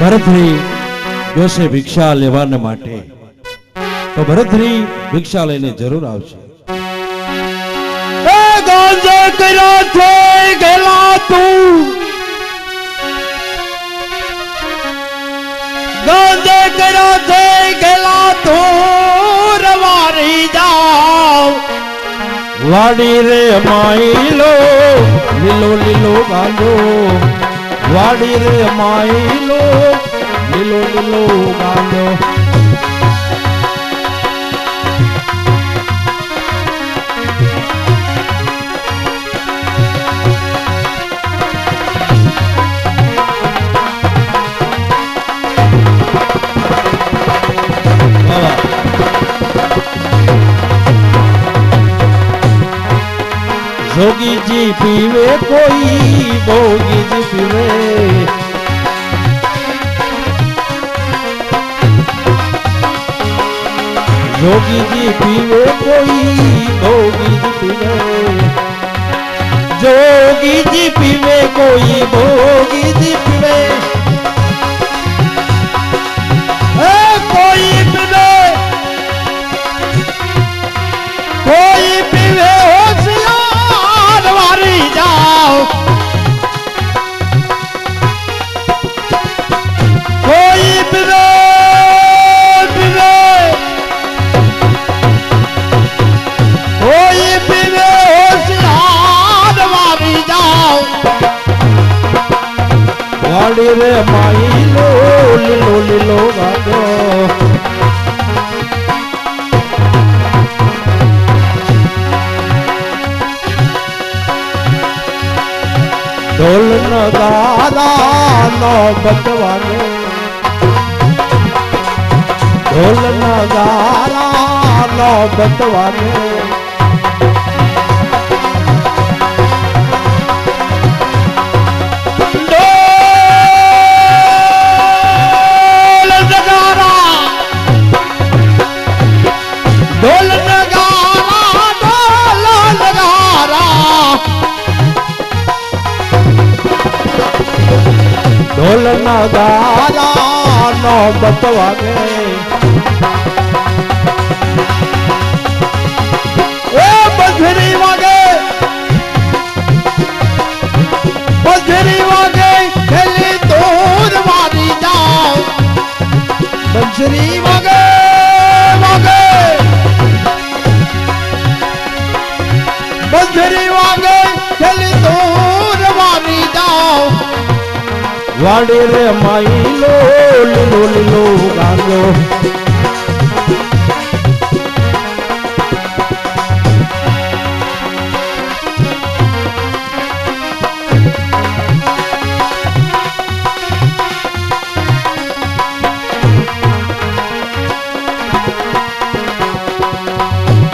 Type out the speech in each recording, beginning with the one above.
ભરતરી જોશે ભિક્ષા લેવાને માટે, તો ભરતરી ભિક્ષા લઈને જરૂર આવશે. ગાંજો કર્યો છે ગેલા તું, ગાંજો કર્યો છે ગેલા તું રવારી જાઓ. વાડી રે માઈલો લીલો લીલો ગાંજો, વાડી રે માઈલો લીલો લીલો ગાંજો. जोगी जी पीवे कोई भोगी जी पीवे, जोगी जी पीवे कोई भोगी जी पीवे, जोगी जी पीवे कोई भोगी जी पीवे. कोई पीवे कोई पीवे होशियार वारी जाओ. कोई पीवे पीवे कोई पीवे होशियार वारी जाओ. वाड़ी रे माईलो लीलो लीलो गांजो, ढोल नगारा नौबत वाले, ढोल नगारा नौबत वाले. ढोल नगारा नौबत वागे, बजरी वागे, बजरी वागे खेली दूर वारी जाओ. बजरी वागे वागे, बजरी वागे खेली दूर वारी जाओ. वाड़ी रे माईलो लीलो लीलो गांजो,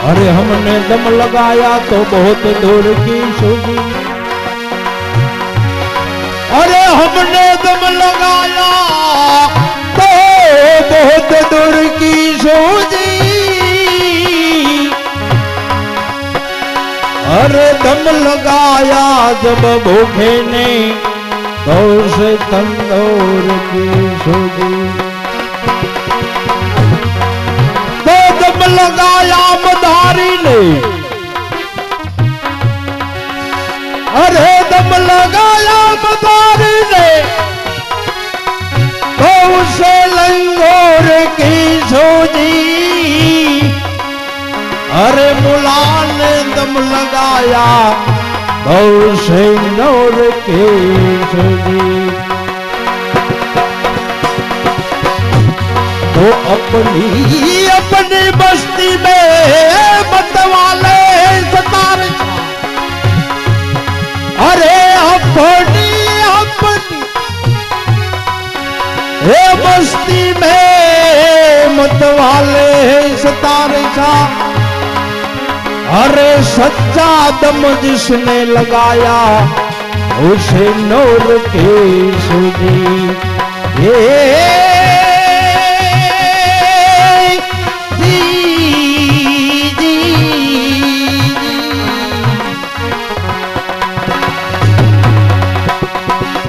अरे हमने दम लगाया तो बहुत दूर की सूझी, अरे हमने दम लगाया तो बहुत दूर की सूझी. अरे दम लगाया जब भूखे ने तो से तंदूर की सूझी. तो दम लगाया मदारी ने, अरे दम लगाया मदारी ने तो उसे लंगोर की सूझी. अरे मुला ने दम लगाया तो से नौर की सूझी. तो अपनी अपनी बस्ती में मतवाले सतार, अरे अपनी अपनी हे बस्ती में मतवाले सतार छा. अरे सच्चा दम जिसने लगाया उसे नौर की सूझी.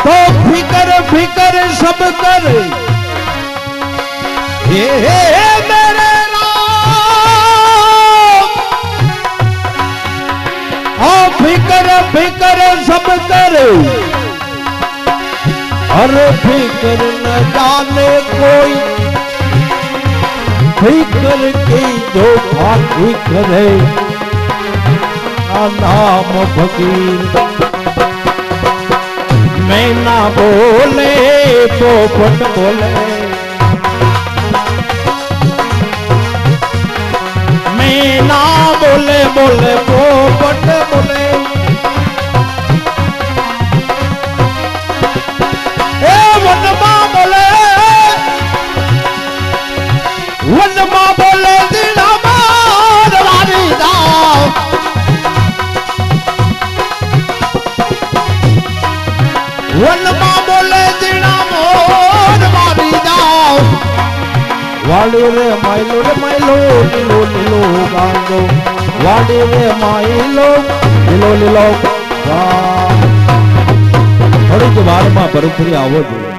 तो फिकर फिकर सब कर हे मेरे राम फिकर फिकर सब कर अरे फिकर न जाने कोई फिकर की जो बाकी करे नाम फकीर मैं ना बोले पोपट बोले मैं ना बोले बोले पोपट बोले ए वनमा बोले दीना मार वारी दाव वनमा बोले दीना मोर वारी दाव वाड़ी रे माइलो नीलो नीलो गांगो वाड़ी रे माइलो नीलो नीलो થોડીક વારમાં ભરતરી આવો જોઈએ.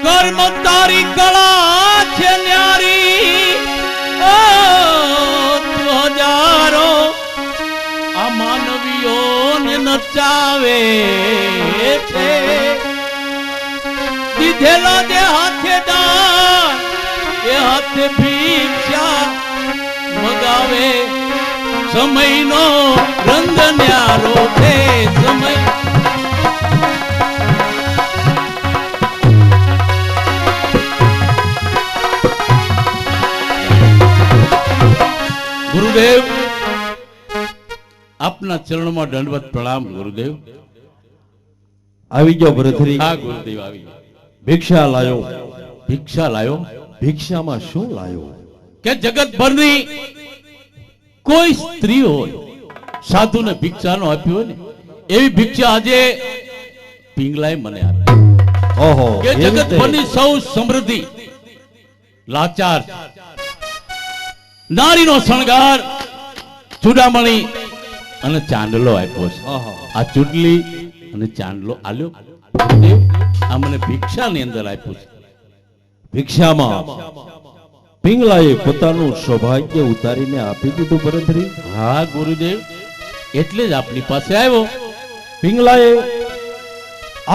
કર્મ તારી કળા છે ન્યારી ઓ હજારો આ માનવીઓને નચાવે છે દીધેલા જે હાથે દાન એ હાથે ભિક્ષા મગાવે સમયનો રંગ ન્યારો છે સમય ગુરુદેવ આપના ચરણમાં દંડવત પ્રણામ ગુરુદેવ. આવી ગયો ભરતરી. હા ગુરુદેવ આવી ગયો. ભિક્ષા લાયો. ભિક્ષા લાયો. ભિક્ષામાં શું લાયો? કે જગતભરની કોઈ સ્ત્રી હોય સાધુને ભિક્ષાનો આપ્યો હોય ને એવી ભિક્ષા આજે પિંગલાએ મને આપી. ઓહો, કે જગતભરની સૌ સમૃદ્ધિ લાચાર નારીનો શણગાર ચૂડામણી અને ચાંદલો આપ્યો છે. આ ચૂડલી અને ચાંદલો આલ્યો ગુરુદેવ આ મને ભિક્ષાની અંદર આપ્યું છે. ભિક્ષામાં પિંગલાએ પોતાનું સૌભાગ્ય ઉતારીને આપી દીધું ભરતરી. હા ગુરુદેવ એટલે જ આપની પાસે આવ્યો. પિંગલાએ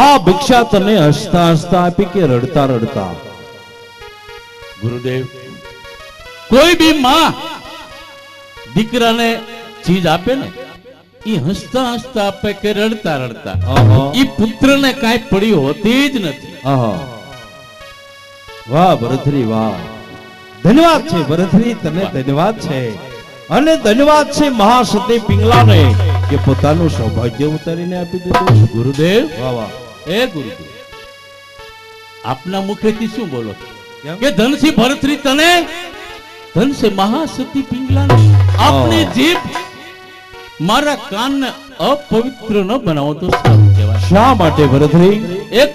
આ ભિક્ષા તને હસતા હસતા આપી કે રડતા રડતા? ગુરુદેવ કોઈ બી માં દીકરાને ચીજ આપે ને એ હસતા હસતા આપે કે રડતા રડતા. એ પુત્રને કાંઈ પડી હોતી જ નથી. વાહ ભરતરી વાહ, ધન્યવાદ છે ભરતરી, તને ધન્યવાદ છે. અને ધન્યવાદ છે મહાસતી પિંગલાને કે પોતાનું સૌભાગ્ય ઉતારીને આપી દીધું. ગુરુદેવ વાહ વાહ. એ ગુરુદેવ આપના મુખેથી શું બોલો કે ધનસી ભરતરી તને ધનસે મહાસતી પિંગલાને આપની જીભ મારા કાનને અપવિત્ર ન બનાવો તો સારું કહેવાય. શા માટે ભરતરી? એક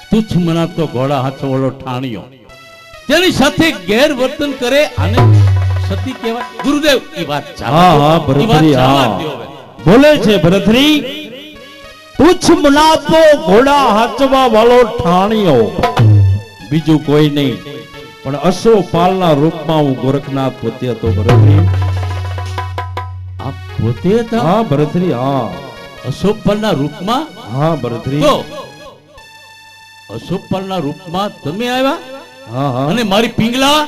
તુચ્છ મનાતો ઘોડા હાથવાળો ઠાણિયો તેની સાથે ગેરવર્તન કરે આને સતી કહેવાય. ગુરુદેવ એ વાત હા હા ભરતરી હા બોલે છે ભરતરી. તુચ્છ મનાતો ઘોડા હાચવા વાળો ઠાણિયો બીજું કોઈ નહીં પણ અશોપાલના રૂપમાં હું ગોરખનાથ પોતે હતો ભરતરી. આપ પોતે હતા? હા ભરતરી હા. અશોકપાલના રૂપમાં? હા ભરતરી. તો અશોકપાલના રૂપમાં તમે આવ્યા હા હા. અને મારી પિંગલા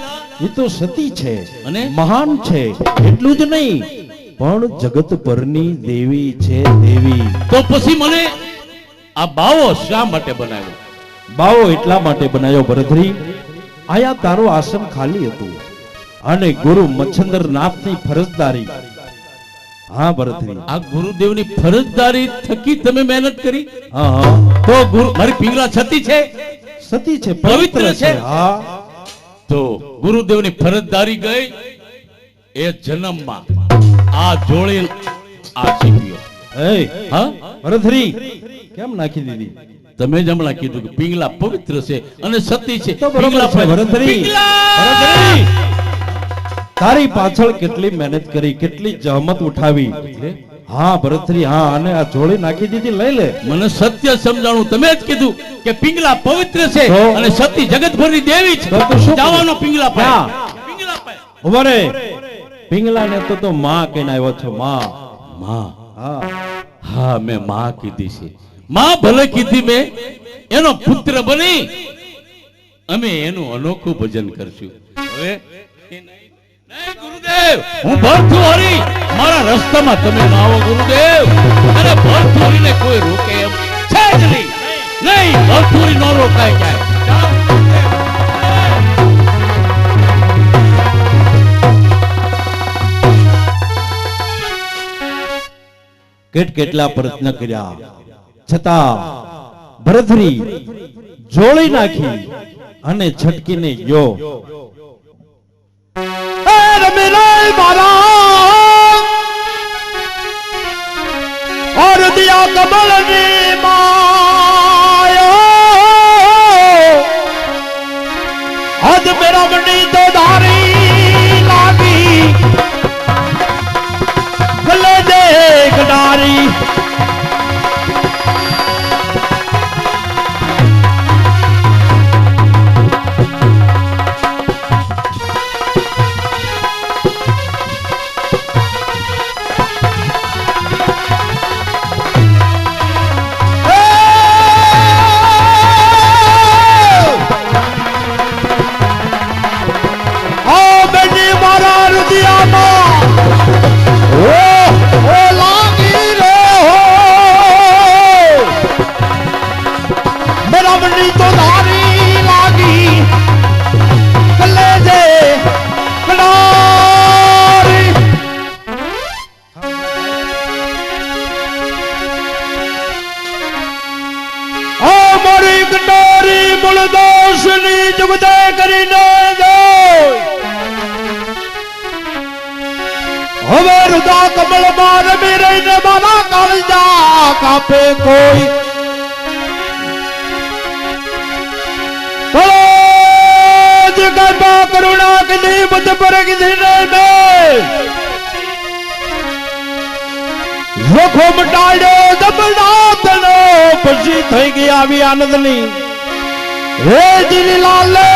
એ તો સતી છે અને મહાન છે એટલું જ નહીં પણ જગત પરની દેવી છે દેવી. તો પછી મને આ બાવો શા માટે બનાવ્યો? બાવો એટલા માટે બનાવ્યો ભરતરી. આયા તારો આશ્રમ ખાલી હતું અને ગુરુ મચ્છંદર નાથની ફરજદારી. હા ભરતરી. આ ગુરુદેવની ફરજદારી થકી તમે મહેનત કરી? હા હા. તો ગુરુ મારી પિંગલા સતી છે? સતી છે, પવિત્ર છે. હા. તો ગુરુદેવની ફરજદારી ગઈ એ જન્મમાં આ જોડે આ શીખ્યો. એ હા ભરતરી કેમ નાખી દીધી? તમે જ હમણાં કીધું કે પિંગલા પવિત્ર છે અને સતી છે. તો બરોબર છે ભરતરી. પિંગલા! ભરતરી તારી પાછળ કેટલી મહેનત કરી, કેટલી જહમત ઉઠાવી. હા ભરતરી, હા, અને આ જોડી નાખી દીધી, લઈ લે. મને સત્ય સમજાણું. તમે જ કીધું કે પિંગલા પવિત્ર છે તો? અને સતી જગતભરની દેવી છે. તો તું શું જવાનો પિંગલા પાય. ક્યાં? પિંગલા પાય. ઉભો રે. પિંગલાને તો માં કહીને આવ્યો છો. માં. માં. હા, હા, મેં માં કીધી છે. માં ભલે કીધી મેં, એનો પુત્ર બની અમે એનું અનોખું ભજન કરશું. હવે નહીં ગુરુદેવ, હું ભરથું હરી, મારા રસ્તામાં તમે ના આવો ગુરુદેવ. અને ભરથુરીને કોઈ રોકે એમ છે જ નહીં. નહીં, ભરથુરી ન રોકાય ક્યાંય. જાઓ ગુરુદેવ. કેટલા પ્રયત્ન કર્યા છતાં ભરતરી જોડી નાખી અને છટકીને ગયો. और दिया कमल ने माया हद मेरा मनी तो धारी लागी गले दे गडारी હવે રુદા કમળ માં રમી રહીને મારા કાળજા કાપે કોઈ કૃપા કરુણા કીધી બુદ્ધ પર કીધી ને જોખો મટાડ્યો દબડાતનો પછી થઈ ગઈ આવી આનંદની હે જીની લાલ લે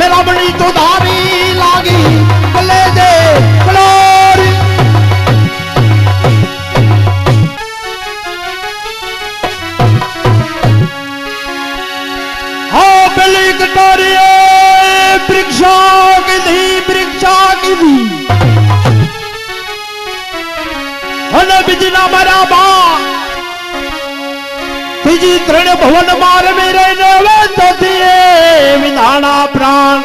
मेरा बड़ी तो धारी लागी गले दे कलोरी हाँ बली कटोरी वृक्षा की दी अन बिजना मरा बा तीजी तृण भवन मार मेरे नवे तथिए विधाना प्राण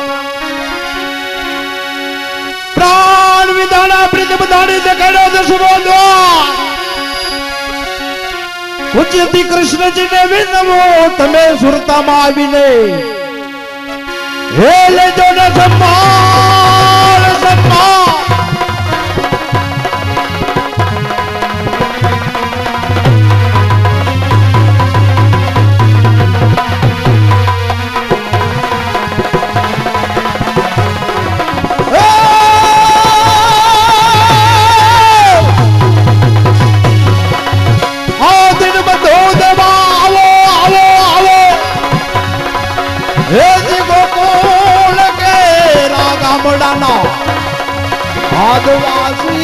प्राण विधाना प्रतिपदानी दखेड़ो दसमो द्वार पूज्यति कृष्ण जी ने विनमो तमे सुरता माविने हे ले जो न संभाल संभाल आदिवासी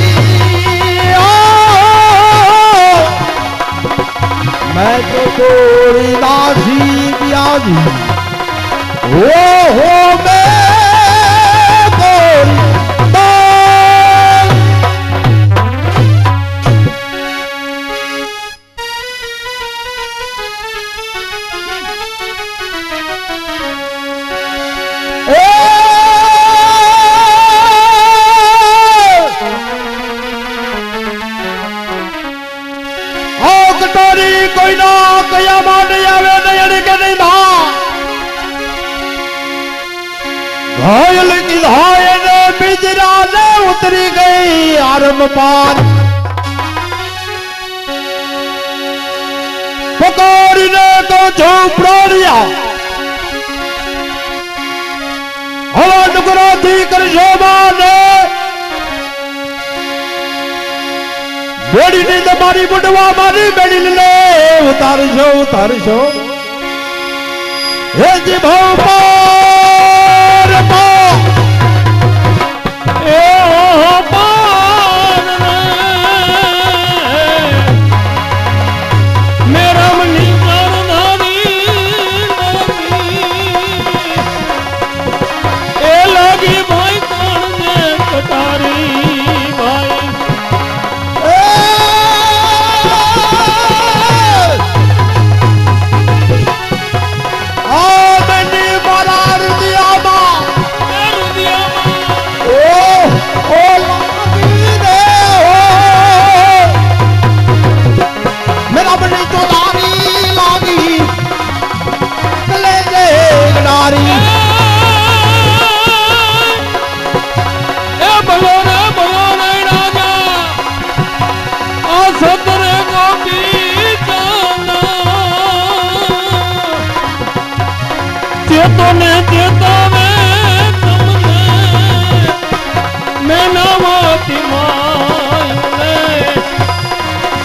मैं तो थोड़ी दासी प्याजी हो मैं थोड़ी મારી કોઈના કયા માટે આવે નહીં કે નહીં ધા ઘાયલ કીધા એને બિજરા ને ઉતરી ગઈ આરમ પાર પકડીને તો છું પ્રાણિયા હવે ડુગરાથી કરશો માને બેડીની તમારી બુડવા મારી બેડી લે ઉતારશો ઉતારશો હે જી ભાવ પાર એ ઓ પાર મેરા મની એ લાગી ભાઈ કોણ ને કટારી ભાઈ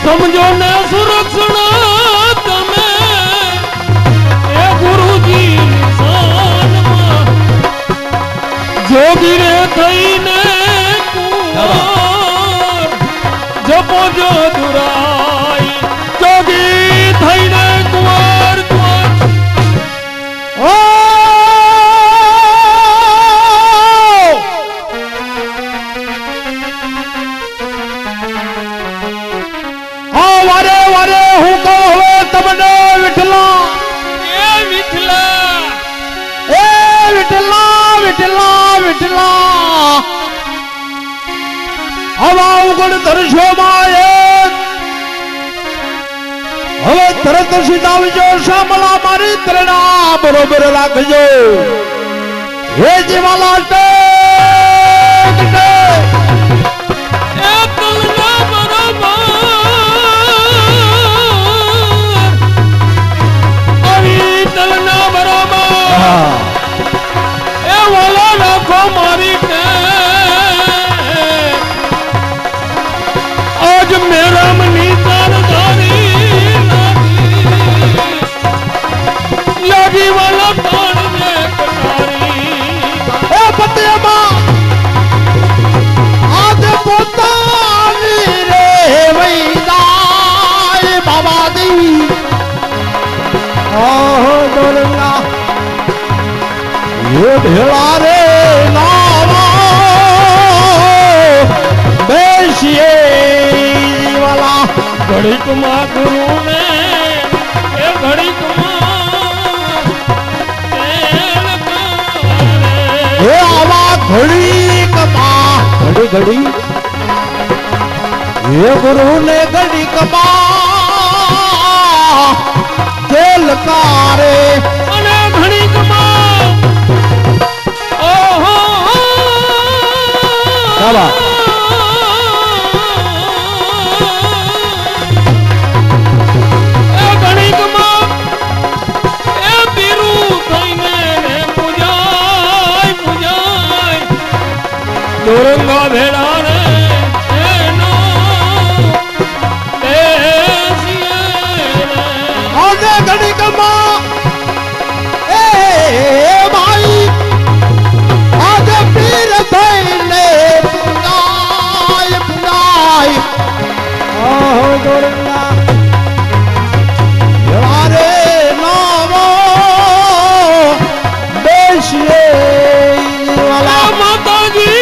સમજો ને સુરક્ષણા તમે એ ગુરુજી નિશાનમાં જોગી રે થઈને કુંવર જપો જો દુરાઈ જોગી થઈને કુંવર ધરશો માયે હવે તરત સીધાવજો શામલા મારી ત્રણા બરોબર રાખજો હે જીવાલા ટેક એ તલના બરોબર આવી તલના બરોબર એ વાલા રાખો મારી मेरा मनी तारदारी लागी वाला पान में कटारी ए पतिया आज पोतानी रे वैदाय बाबा दी आहो दोलना ये भेड़ा रे नावा बेशिए घड़ी कुमार गुरु ने ये घड़ी कुमार ये आवा घड़ी कमा घड़ी घड़ी ये गुरु ने घड़ी कमा तेल कारे अने घड़ी कमा ओहो बाबा દોરંગા ભેડા રે એનો આને ઘડી કમા એ ભાઈ આજે પીર થઈને પુનાય પુનાય આહો દોરંગા યારે નાવો બેસીએ વાલા માતાજી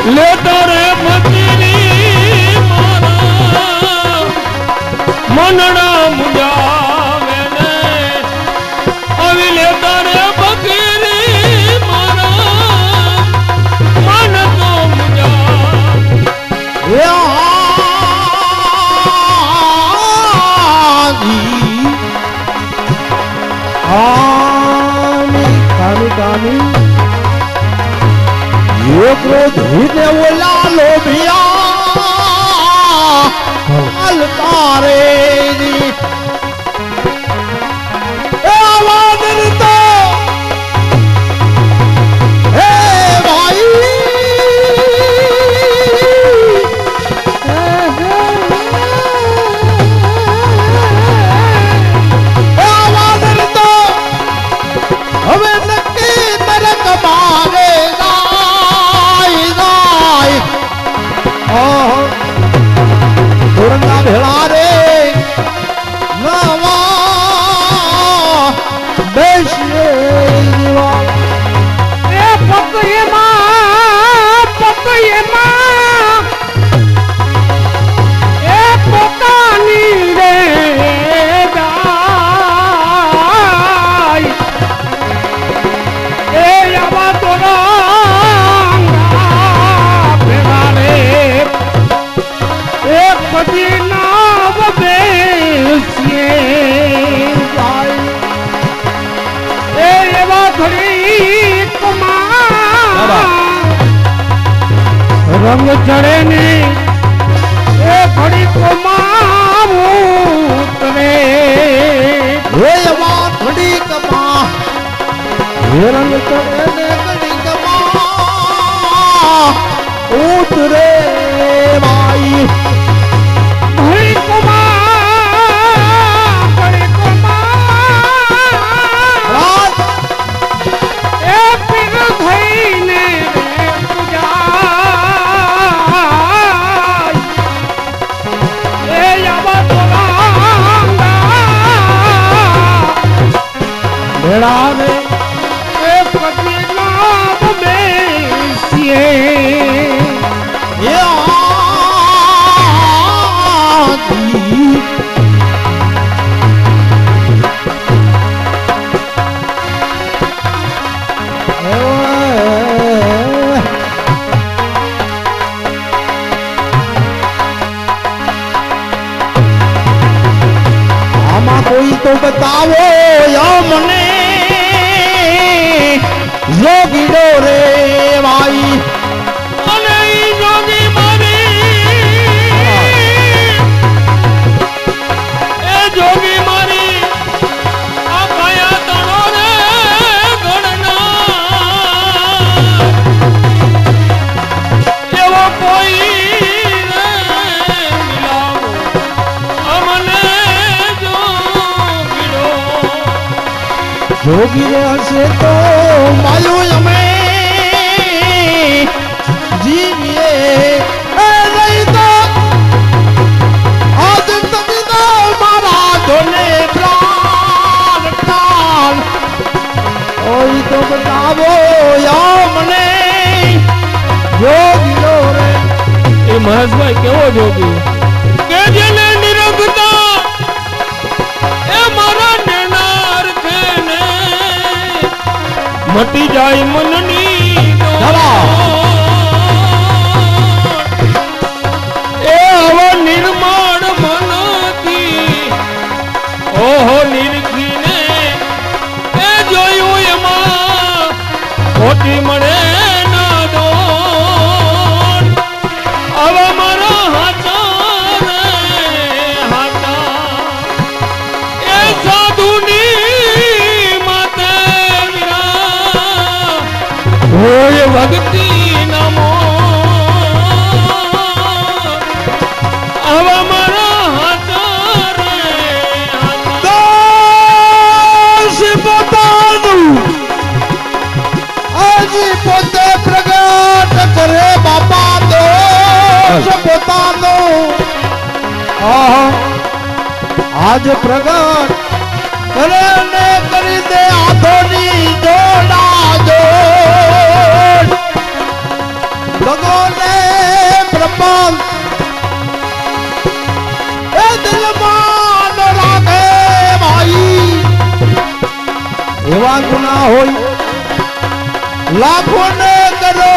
લેતા રે ફકીરી મારા મનડા મુજા સ્વામી ये क्रोधी ने बोला लोभिया अलकारे दी आवाज तो हे भाई आवाज तो હવે નક્કી તરક મારે ધોરંગા ભેળા રે નવા બેસીએ એ પકયમાં એ પોતાની રે ગાય એ આવા તોરંગા ભેળા રે એક પછી નાવ બેસીએ એ એવા ઘડી રંગ ચડે ને એ ઘડી કોમાં ઉતરે હે એવા ઘડી કમા હે રંગ ચડે ને ઘડી કમા ઉતરે ભાઈ ઘડી કોમાં ઘડી કોમાં એ પીર થઈને ભેળા રે એ પછી નામ બેસીએ એ આજી આમાં કોઈ તો બતાવો યા મને જોગીડો રે ભાઈ અને ઈ જોગી મારી એ જોગી મારી આ કયા તણો રે ગણના એવો કોઈ રે મિલાવો અમને જોગીડો જોગી રે હશે તો માયું અમે જીવીએ એ નહીં તો આજ તમે તો મારા ધોને પ્રાણ પ્રાણ ઓય તો બતાવો યા મને જોગીડો રે એ મહેશભાઈ કેવો જોગી કે જેને નિરગતા એ મારા નેનાર છે ને મટી જાય મનની એ આવા નિર્માણ મનથી ઓહો નિરખીને એ જોયું એમાં ખોટી મળે ના દોડ આવા મારા હાથા રે હાથા એ સાધુની માતે વિરા હોય ભક્તિ નમો આવા મારા હાથા રે દાસ પોતાનું આજે પોતે પ્રગટ કરે બાપા દોષ પોતાનો આજ પ્રગટ કરે ને કરી દે આધોની જોડા જોડ ભગવાને પ્રપંચ એ દિલમાં ન રાખે ભાઈ એવા ગુના હોય લાખોને કરો